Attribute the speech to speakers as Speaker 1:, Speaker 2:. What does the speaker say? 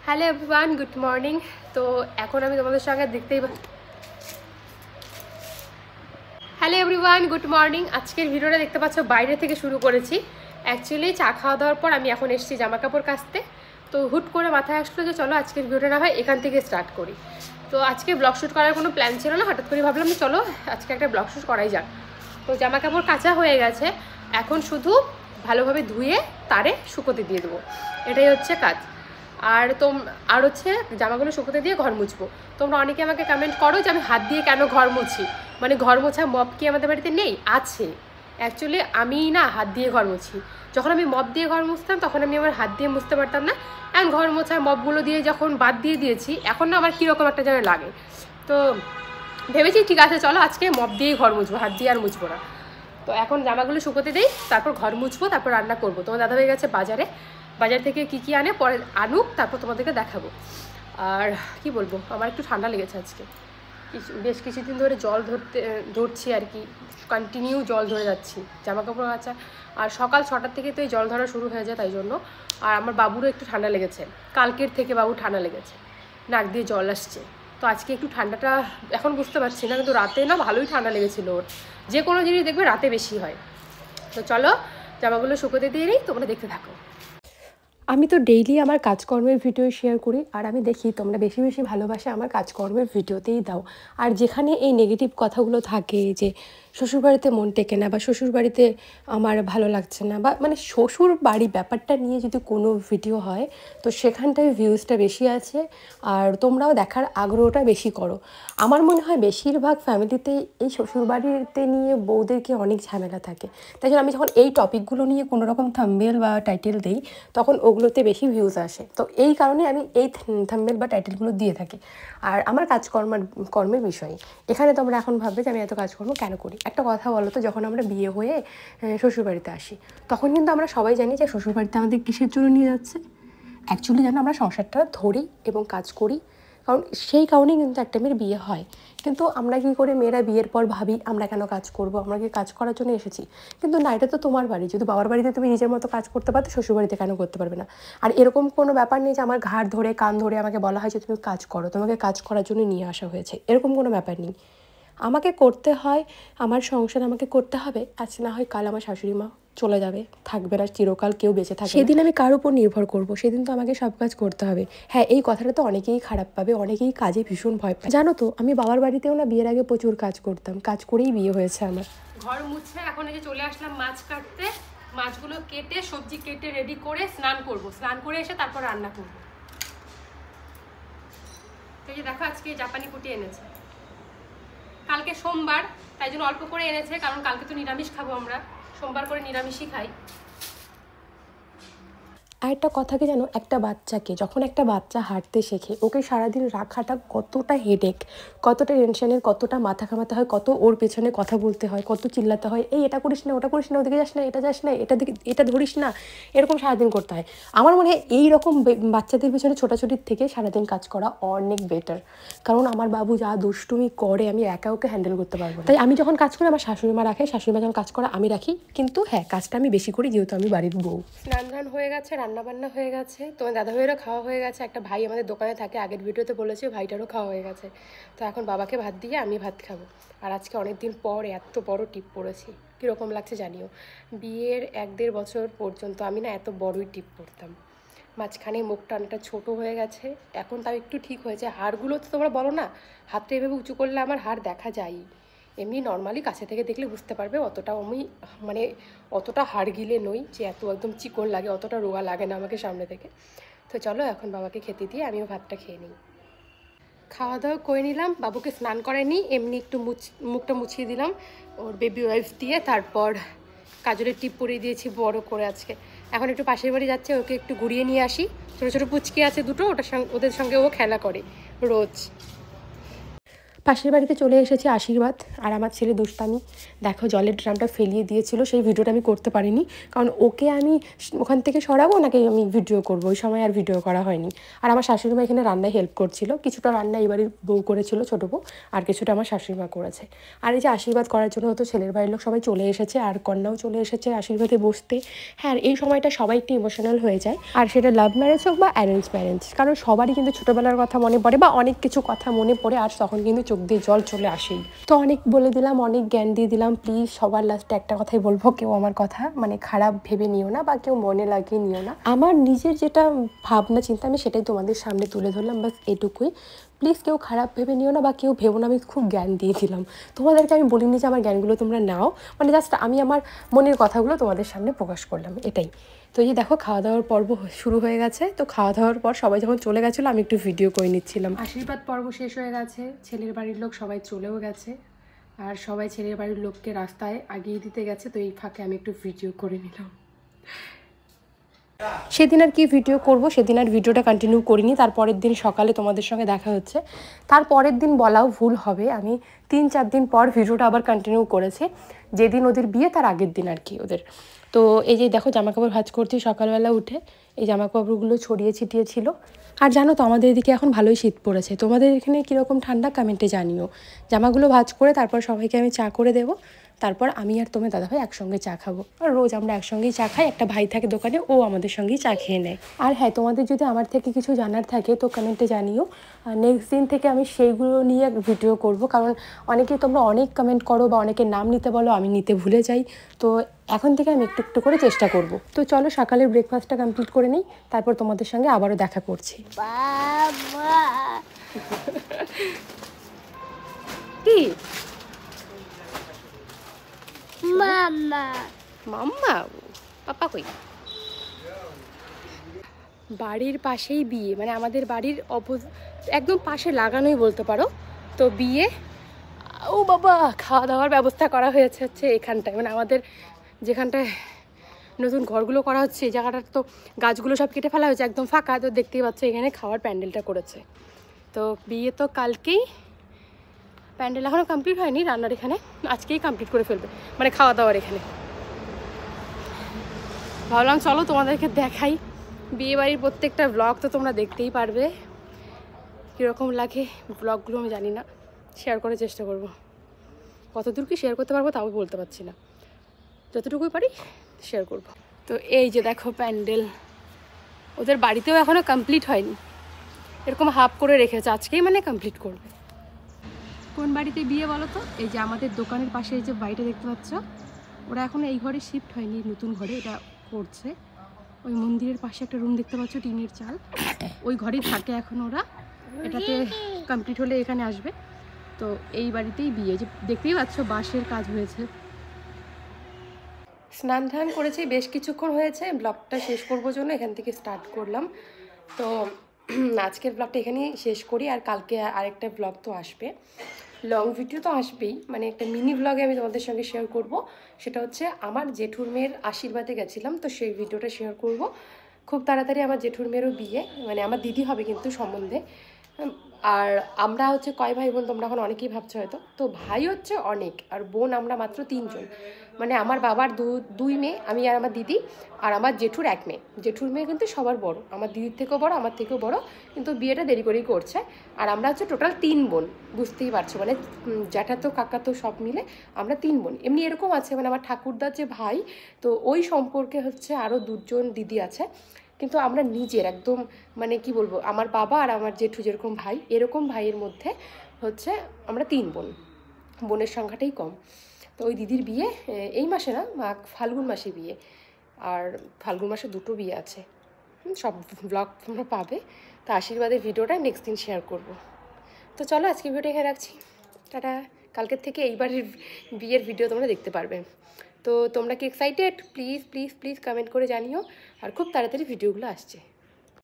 Speaker 1: Hello everyone, good morning. তো এখন আমি তোমাদের সঙ্গে হ্যালো এভরিওয়ান, গুড মর্নিং। আজকের ভিডিওটা দেখতে পাচ্ছ বাইরে থেকে শুরু করেছি। অ্যাকচুয়ালি চা খাওয়া দাওয়ার পর আমি এখন এসেছি জামা কাপড় কাচতে। তো হুট করে মাথায় আসলো যে চলো আজকের ভিডিওটা না হয় এখান থেকে স্টার্ট করি। তো আজকে ব্লগ শ্যুট করার কোনো প্ল্যান ছিল না, হঠাৎ করে ভাবলাম যে চলো আজকে একটা ব্লগ শ্যুট করাই যাক। তো জামা কাপড় কাচা হয়ে গেছে, এখন শুধু ভালোভাবে ধুয়ে তারে শুকোতে দিয়ে দেবো, এটাই হচ্ছে কাজ। আর হচ্ছে জামাগুলো শুকোতে দিয়ে ঘর মুছবো। তোমরা অনেকে আমাকে কমেন্ট করো যে আমি হাত দিয়ে কেন ঘর মুছি, মানে ঘর মোছা মপ কি আমাদের বাড়িতে নেই? আছে। অ্যাকচুয়ালি আমি না হাত দিয়ে ঘর মুছি। যখন আমি মপ দিয়ে ঘর মুছতাম তখন আমি আমার হাত দিয়ে মুছতে পারতাম না। এখন ঘর মোছা মপগুলো দিয়ে যখন বাদ দিয়ে দিয়েছি, এখন না আমার কীরকম একটা যেন লাগে। তো ভেবেছি ঠিক আছে চলো আজকে মপ দিয়েই ঘর মুছবো, হাত দিয়ে আর মুছবো না। তো এখন জামাগুলো শুকোতে দিই, তারপর ঘর মুছবো, তারপর রান্না করবো। তোমার দাদা হয়ে গেছে বাজার থেকে কি আনে পরে আনুক, তারপর তোমাদেরকে দেখাবো। আর কি বলবো, আমার একটু ঠান্ডা লেগেছে আজকে, বেশ কিছুদিন ধরে জল ধরছি আর কি, কন্টিনিউ জল ধরে যাচ্ছি জামা কাপড় কাচা। আর সকাল 6টার থেকে তো এই জল ধরা শুরু হয়ে যায়, তাই জন্য। আর আমার বাবুরও একটু ঠান্ডা লেগেছে, কালকের থেকে বাবু ঠান্ডা লেগেছে, নাক দিয়ে জল আসছে। তো আজকে একটু ঠান্ডাটা এখন বুঝতে পারছি না, কিন্তু রাতে না ভালোই ঠান্ডা লেগেছিলো ওর। যে কোনো জিনিস দেখবে রাতে বেশি হয়। তো চলো জামাগুলো শুকোতে দিয়ে নিই, তোমরা দেখতে থাকো। আমি তো ডেইলি আমার কাজকর্মের ভিডিও শেয়ার করি, আর আমি দেখি তোমরা বেশি বেশি ভালোবাসা আমার কাজকর্মের ভিডিওতেই দাও। আর যেখানে এই নেগেটিভ কথাগুলো থাকে যে শ্বশুরবাড়িতে মন টেকে না, বা শ্বশুরবাড়িতে আমার ভালো লাগছে না, বা মানে শ্বশুর বাড়ি ব্যাপারটা নিয়ে যদি কোনো ভিডিও হয়, তো সেখানটায় ভিউজটা বেশি আছে, আর তোমরাও দেখার আগ্রহটা বেশি করো। আমার মনে হয় বেশিরভাগ ফ্যামিলিতেই এই শ্বশুরবাড়িতে নিয়ে বউদেরকে অনেক ঝামেলা থাকে। তাই জন্য আমি যখন এই টপিকগুলো নিয়ে কোনো রকম থাম্বনেল বা টাইটেল দিই, তখন ওগুলোতে বেশি ভিউজ আসে। তো এই কারণে আমি এই থাম্বনেল বা টাইটেলগুলো দিয়ে থাকি। আর আমার কর্মের বিষয়ে এখানে তোমরা এখন ভাববে যে আমি এত কাজকর্ম কেন করি। একটা কথা বলো তো, যখন আমরা বিয়ে হয়ে শ্বশুরবাড়িতে আসি, তখন কিন্তু আমরা সবাই জানি যে শ্বশুরবাড়িতে আমাদের কিসের জন্য নিয়ে যাচ্ছে। অ্যাকচুয়ালি যেন আমরা সংসারটা ধরি এবং কাজ করি, কারণ সেই কারণেই কিন্তু একটা মেয়ের বিয়ে হয়। কিন্তু আমরা কী করে মেয়েরা বিয়ের পর ভাবি আমরা কেন কাজ করব, আমরা কি কাজ করার জন্য এসেছি? কিন্তু না, এটা তো তোমার বাড়ি। যদি বাবার বাড়িতে তুমি নিজের মতো কাজ করতে পারতো, শ্বশুরবাড়িতে কেন করতে পারবে না? আর এরকম কোনো ব্যাপার নেই যে আমার ঘাড় ধরে কান ধরে আমাকে বলা হয় যে তুমি কাজ করো, তোমাকে কাজ করার জন্য নিয়ে আসা হয়েছে, এরকম কোনো ব্যাপার নেই। আমাকে করতে হয়, আমার সংসার আমাকে করতে হবে। আজ না হয় কাল আমার শাশুড়ি মা চলে যাবে, থাকবে না চিরকাল, কেউ বেঁচে থাকে, সেদিন আমি কার উপর নির্ভর করব? সেদিন তো আমাকে সব কাজ করতে হবে। হ্যাঁ, এই কথাটা তো অনেকেই খারাপ পাবে, অনেকেই কাজে ভীষণ ভয় পায়। জানো তো, আমি বাবার বাড়িতেও না বিয়ের আগে প্রচুর কাজ করতাম, কাজ করেই বিয়ে হয়েছে আমার। ঘর মুছে এখন এই যে চলে আসলাম মাছ কাটতে। মাছগুলো কেটে সবজি কেটে রেডি করে স্নান করব, স্নান করে এসে তারপর রান্না করব। তো এই যে দেখো আজকে জাপানি পুঁটি এনেছে, কালকে সোমবার তাই জন্য অল্প করে এনেছে, কারণ কালকে তো নিরামিষ খাবো আমরা, সোমবার করে নিরামিষই খাই। আর একটা কথা কি জানো, যখন একটা বাচ্চা হাঁটতে শেখে, ওকে সারাদিন রাখাটা কতটা হেডেক, কতটা টেনশনের, কতটা মাথা ঘামাতে হয়, কত ওর পেছনে কথা বলতে হয়, কত চিল্লাতে হয়, এই এটা করিস না, ওটা করিস না, ওদিকে যাস না, এটা যাস না, এটা ধরিস না, এরকম সারাদিন করতে হয়। আমার মনে হয় এইরকম বাচ্চাদের পিছনে ছোটাছুটির থেকে সারাদিন কাজ করা অনেক বেটার। কারণ আমার বাবু যা দুষ্টুমি করে, আমি একা ওকে হ্যান্ডেল করতে পারবো না। তাই আমি যখন কাজ করি আমার শাশুড়ি মা রাখে, শাশুড়ি মা যখন কাজ করে আমি রাখি। কিন্তু হ্যাঁ, কাজটা আমি বেশি করি যেহেতু আমি বাড়ির বউ। স্নান ধান হয়ে গেছে, রান্নাবান্না হয়ে গেছে, তোমার দাদা ভাইয়েরও খাওয়া হয়ে গেছে। একটা ভাই আমাদের দোকানে থাকে, আগের ভিডিওতে বলেছে, ভাইটারও খাওয়া হয়ে গেছে। তো এখন বাবাকে ভাত দিয়ে আমি ভাত খাবো। আর আজকে অনেক দিন পর এত বড় টিপ পড়েছি, কীরকম লাগছে জানিও। বিয়ের 1-1.5 বছর পর্যন্ত আমি না এত বড়ই টিপ পড়তাম। মাঝখানে মুখটা অনেকটা ছোটো হয়ে গেছে, এখন তাও একটু ঠিক হয়েছে। হাড়গুলো তো তোমরা বলো না, হাতটা এভাবে উঁচু করলে আমার হাড় দেখা যায়। এমনি নর্মালি কাছে থেকে দেখলে বুঝতে পারবে, অতটাও আমি মানে অতটা হাড় গিলে নই যে এত একদম চিকন লাগে, অতটা রোগা লাগে না আমাকে সামনে থেকে। তো চলো এখন বাবাকে খেতে দিয়ে আমিও ভাতটা খেয়ে নিই। খাওয়া দাওয়া করে নিলাম, বাবুকে স্নান করাইনি, এমনি একটু মুখটা মুছিয়ে দিলাম ওর বেবি ওয়াইপস দিয়ে, তারপর কাজলের টিপ পরিয়ে দিয়েছি বড় করে আজকে। এখন একটু পাশের বাড়ি যাচ্ছে, ওকে একটু ঘুরিয়ে নিয়ে আসি। ছোটো ছোটো পুচকি আছে দুটো, ওদের সঙ্গে ও খেলা করে রোজ। পাশের বাড়িতে চলে এসেছে আশীর্বাদ আর আমার ছেলে দুষ্টামি। দেখো জলের ড্রামটা ফেলিয়ে দিয়েছিল, সেই ভিডিওটা আমি করতে পারিনি, কারণ ওকে আমি ওখান থেকে সরাবো নাকি আমি ভিডিও করবো, ওই সময় আর ভিডিও করা হয়নি। আর আমার শাশুড়িমা এখানে রান্নায় হেল্প করছিল, কিছুটা রান্না এই বাড়ির বউ করেছিল ছোটো বউ, আর কিছুটা আমার শাশুড়িমা করেছে। আর এই যে আশীর্বাদ করার জন্য হতো ছেলের বাড়ির লোক সবাই চলে এসেছে, আর কন্যাও চলে এসেছে আশীর্বাদে বসতে। হ্যাঁ, এই সময়টা সবাই একটু ইমোশনাল হয়ে যায়, আর সেটা লাভ ম্যারেজ হোক বা অ্যারেঞ্জ ম্যারেজ, কারণ সবারই কিন্তু ছোটোবেলার কথা মনে পড়ে বা অনেক কিছু কথা মনে পড়ে, আর তখন কিন্তু চোখ দিয়ে জল চলে আসেই। তো অনেক বলে দিলাম, অনেক জ্ঞান দিয়ে দিলাম, প্লিজ সবার লাস্টে একটা কথাই বলবো, কেউ আমার কথা মানে খারাপ ভেবে নিও না বা কেউ মনে লাগিয়ে নিও না। আমার নিজের যেটা ভাবনা চিন্তা আমি সেটাই তোমাদের সামনে তুলে ধরলাম, বাস এটুকুই। প্লিজ কেউ খারাপ ভেবে নিও না বা কেউ ভেবো না আমি খুব জ্ঞান দিয়ে দিলাম তোমাদেরকে। আমি বলিনি যে আমার জ্ঞানগুলো তোমরা নাও, মানে জাস্ট আমি আমার মনের কথাগুলো তোমাদের সামনে প্রকাশ করলাম, এটাই। তো এই দেখো খাওয়া দাওয়ার পর্ব শুরু হয়ে গেছে। তো খাওয়া দাওয়ার পর সবাই যখন চলে গেছিলো আমি একটু ভিডিও করে নিচ্ছিলাম। আশীর্বাদ পর্ব শেষ হয়ে গেছে, ছেলের বাড়ির লোক সবাই চলেও গেছে, আর সবাই ছেলের বাড়ির লোককে রাস্তায় আগিয়ে দিতে গেছে। তো এই ফাঁকে আমি একটু ভিডিও করে নিলাম। সেদিন আর কি ভিডিও করব, সেদিন আর ভিডিওটা কন্টিনিউ করিনি। তারপরের দিন সকালে তোমাদের সঙ্গে দেখা হচ্ছে। তারপরের দিন বলাও ভুল হবে, আমি 3-4 দিন পর ভিডিওটা আবার কন্টিনিউ করেছি, যেদিন ওদের বিয়ে তার আগের দিন আর কি ওদের। তো এই যে দেখো জামাকাপড় ভাঁজ করছি সকালবেলা উঠে, এই জামাকাপড়গুলো ছড়িয়ে ছিটিয়ে ছিল। আর জানো তো আমাদের এদিকে এখন ভালোই শীত পড়েছে, তোমাদের এখানে কীরকম ঠান্ডা কমেন্টে জানিও। জামাগুলো ভাঁজ করে তারপর সবাইকে আমি চা করে দেবো, তারপর আমি আর তোমার দাদাভাই একসঙ্গে চা খাবো। আর রোজ আমরা একসঙ্গেই চা খাই, একটা ভাই থাকে দোকানে, ও আমাদের সঙ্গেই চা খেয়ে নেয়। আর হ্যাঁ, তোমাদের যদি আমার থেকে কিছু জানার থাকে তো কমেন্টে জানিও, আর নেক্সট দিন থেকে আমি সেইগুলো নিয়ে ভিডিও করব, কারণ অনেকেই তোমরা অনেক কমেন্ট করো বা অনেকের নাম নিতে বলো, আমি নিতে ভুলে যাই। তো এখন থেকে আমি একটু একটু করে চেষ্টা করব। তো চলো সকালের ব্রেকফাস্টটা কমপ্লিট করে নিই, তারপর তোমাদের সঙ্গে আবারও দেখা করছি। কি মাম্মা মাম্মা পাপা কই? বাড়ির পাশেই বিয়ে, মানে আমাদের বাড়ির একদম পাশে লাগানোই বলতে পারো। তো বিয়ে, ও বাবা, খাওয়া দাওয়ার ব্যবস্থা করা হয়েছে হচ্ছে এখানটায়, মানে আমাদের যেখানটায় নতুন ঘরগুলো করা হচ্ছে এই জায়গাটার তো গাছগুলো সব কেটে ফেলা হয়েছে, একদম ফাঁকা। তো দেখতেই পাচ্ছ এখানে খাওয়ার প্যান্ডেলটা করেছে। তো বিয়ে তো কালকেই, প্যান্ডেল এখনও কমপ্লিট হয়নি, রান্নার এখানে আজকেই কমপ্লিট করে ফেলবে, মানে খাওয়া দাওয়ার এখানে। ভাবলাম চলো তোমাদেরকে দেখাই বিয়ে বাড়ির প্রত্যেকটা ব্লগ, তো তোমরা দেখতেই পারবে কীরকম লাগে ব্লগগুলো। আমি জানি না, শেয়ার করার চেষ্টা করব, কতদূর কি শেয়ার করতে পারবো তাও বলতে পারছি না, যতটুকুই পারি শেয়ার করব। তো এই যে দেখো প্যান্ডেল, ওদের বাড়িতেও এখনও কমপ্লিট হয়নি, এরকম হাফ করে রেখেছে, আজকেই মানে কমপ্লিট করবে। কোন বাড়িতে বিয়ে বলো তো? এই যে আমাদের দোকানের পাশে এই যে বাড়িটা দেখতে পাচ্ছ, ওরা এখনও এই ঘরে শিফট হয়নি, নতুন ঘরে এটা করছে। ওই মন্দিরের পাশে একটা রুম দেখতে পাচ্ছ, টিনের চাল, ওই ঘরেই থাকে এখন ওরা। এটাতে কমপ্লিট হলে এখানে আসবে। তো এই বাড়িতেই বিয়ে, যে দেখতেই পাচ্ছ বাঁশের কাজ হয়েছে। স্নান ধান করেছি, বেশ কিছুক্ষণ হয়েছে, ব্লগটা শেষ করবো জন্য এখান থেকে স্টার্ট করলাম। তো আজকের ব্লগটা এখানেই শেষ করি, আর কালকে আরেকটা ব্লগ তো আসবে, লং ভিডিও তো আসবেই, মানে একটা মিনি ব্লগে আমি তোমাদের সঙ্গে শেয়ার করব। সেটা হচ্ছে আমার জেঠুর মেয়ের আশীর্বাদে গেছিলাম, তো সেই ভিডিওটা শেয়ার করব খুব তাড়াতাড়ি। আমার জেঠুর মেয়েরও বিয়ে, মানে আমার দিদি হবে কিন্তু সম্বন্ধে। আর আমরা হচ্ছে কয় ভাই বোন তোমরা এখন অনেকেই ভাবছো হয়তো। তো ভাই হচ্ছে অনেক, আর বোন আমরা মাত্র 3 জন। মানে আমার বাবার দুই মেয়ে, আমি আর আমার দিদি, আর আমার জেঠুর 1 মেয়ে। জেঠুর মেয়ে কিন্তু সবার বড়, আমার দিদির থেকেও বড়, আমার থেকেও বড়, কিন্তু বিয়েটা দেরি করেই করছে। আর আমরা হচ্ছে টোটাল 3 বোন, বুঝতেই পারছো, মানে জ্যাঠা তো কাকা তো সব মিলে আমরা 3 বোন। এমনি এরকম আছে, মানে আমার ঠাকুরদার যে ভাই, তো ওই সম্পর্কে হচ্ছে আরও 2 জন দিদি আছে, কিন্তু আমরা নিজের একদম, মানে কি বলবো, আমার বাবা আর আমার জেঠু যেরকম ভাই, এরকম ভাইয়ের মধ্যে হচ্ছে আমরা 3 বোন, বোনের সংখ্যাটাই কম। তো ওই দিদির বিয়ে এই মাসে না, ফাল্গুন মাসে বিয়ে, আর ফাল্গুন মাসে 2টো বিয়ে আছে। সব ব্লগ তোমরা পাবে। তো আশীর্বাদের ভিডিওটা নেক্সট দিন শেয়ার করব। তো চলো আজকে ভিডিওটা এখানে রাখছি, টাটা। কালকের থেকে এইবারের বিয়ের ভিডিও তোমরা দেখতে পারবে। তো তোমরা কি excited? Please please please comment করে জানিও, আর খুব তাড়াতাড়ি ভিডিওগুলো আসছে।